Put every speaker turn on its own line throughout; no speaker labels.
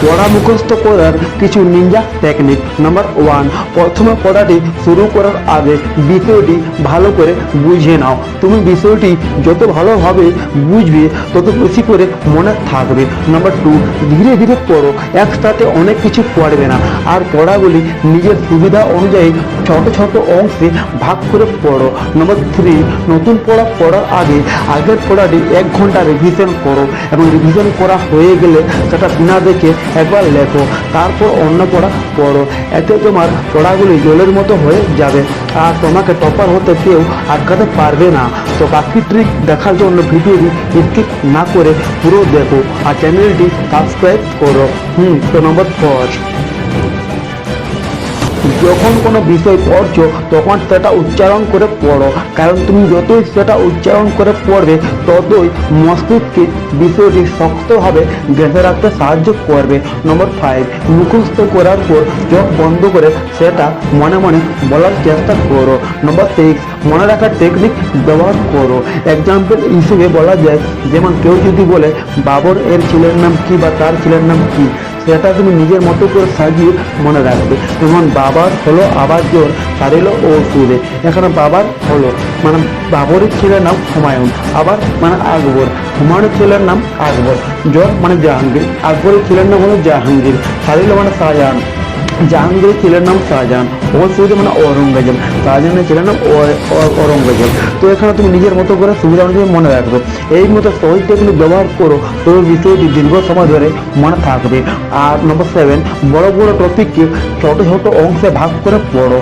পড়া মুখস্থ করার কিছু নিনজা টেকনিক। নাম্বার 1, প্রথমে পড়াটি শুরু করার আগে বিষয়টি ভালো করে বুঝে নাও। তুমি বিষয়টি যত ভালোভাবে বুঝবে তত বেশি করে মনে থাকবে। নাম্বার 2, ধীরে ধীরে পড়ো, একসাথে অনেক কিছু পড়বে না। আর পড়াগুলি নিজের সুবিধা অনুযায়ী ছোট ছোট অংশে ভাগ করে পড়ো। নাম্বার 3, নতুন পড়া পড়ার আগে আগের পড়াটি 1 ঘন্টা রিভিশন করো এবং রিভিশন করা হয়ে গেলে সেটা বিনা দেখে একবার লেখো, তারপর অন্য পড়া পড়ো। এতে তোমার পড়াগুলি জলের মতো হয়ে যাবে আর তোমাকে টপার হতে কেউ আটকাতে পারবে না। তো বাকি ট্রিক দেখার জন্য ভিডিওটি স্কিপ না করে পুরো দেখো আর চ্যানেলটি সাবস্ক্রাইব করো। তো নাম্বার 4, যখন কোনো বিষয় পড়ছো তখন সেটা উচ্চারণ করে পড়ো, কারণ তুমি যতই সেটা উচ্চারণ করে পড়বে ততই মস্তিষ্কে বিষয়টি শক্তভাবে গেঁথে রাখতে সাহায্য করবে। নম্বর 5, মুখস্থ করার পর চোখ বন্ধ করে সেটা মনে মনে বলার চেষ্টা করো। নম্বর 6, মনে রাখার টেকনিক ব্যবহার করো। এক্সাম্পল হিসেবে বলা যায়, যেমন কেউ যদি বলে বাবর এর ছেলের নাম কি বা তার ছেলের নাম কি, সেটা তুমি নিজের মতো করে সাজিয়ে মনে রাখবে। যেমন বাবার হলো আবার জোর সারিল ও সুরে, এখানে বাবার হলো মানে বাবরের ছেলের নাম হুমায়ুন, আবার মানে আকবর, হুমায়ুনের ছেলের নাম আকবর, জোর মানে জাহাঙ্গীর, আকবরের ছেলের নাম হলো জাহাঙ্গীর, সারিল মানে শাহজাহান, জাহাঙ্গীরের ছেলের নাম শাহজাহান, ওসুদ মানে ঔরঙ্গজেব, শাহজাহানের ছেলের নাম ঔরঙ্গজেব। তো এখানে তুমি নিজের মতো করে সুবিধা অনুযায়ী মনে রাখবে। এই মতো সহজ টেকনিক ব্যবহার করো তবে বিষয়টি দীর্ঘ সময় ধরে মনে থাকবে। আর নম্বর 7, বড় বড় টপিককে ছোট ছোট অংশে ভাগ করে পড়ো,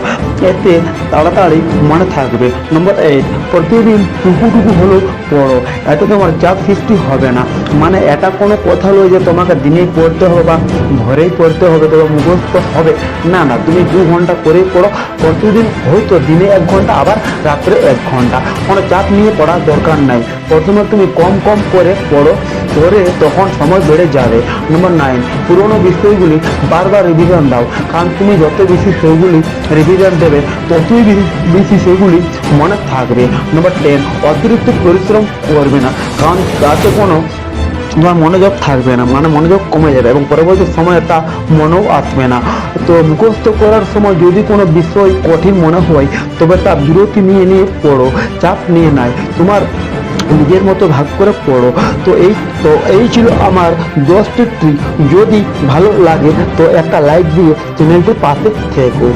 এতে তাড়াতাড়ি মনে থাকবে। নম্বর 8, প্রতিদিন টুকু হলেও পড়ো, এতে তোমার চাপ সৃষ্টি হবে না। মানে এটা কোনো কথা নয় যে তোমাকে দিনেই পড়তে হবে বা ঘরেই পড়তে হবে তবে মুখস্থ হবে, না না, তুমি 2 ঘন্টা করেই পড়ো প্রতিদিন, হয়তো দিনে 1 ঘন্টা আবার রাত্রে 1 ঘন্টা, কোনো চাপ নিয়ে পড়ার দরকার নাই। প্রথমে তুমি কম কম করে পড়ো, পরে তখন সময় বেড়ে যাবে। নম্বর 9, পুরোনো বিষয়গুলি বারবার রিভিশন দাও, কারণ তুমি যত বেশি সেগুলি রিভিশন দেবে ততই বেশি সেগুলি মনে থাকবে। নম্বর 10, অতিরিক্ত পরিশ্রম করবে না, কারণ তাতে কোনো তোমার মনোযোগ থাকবে না, মানে মনোযোগ কমে যাবে এবং পরবর্তী সময়ে তা মনেও আসবে না। তো মুখস্থ করার সময় যদি কোনো বিষয় কঠিন মনে হয় তবে তা বিরতি নিয়ে পড়ো, চাপ নিয়ে নাই, তোমার নিজের মতো ভাগ করে পড়ো। তো এই ছিল আমার 10টি ট্রিক। যদি ভালো লাগে তো একটা লাইক দিয়ে চ্যানেলটির পাশে থেকো।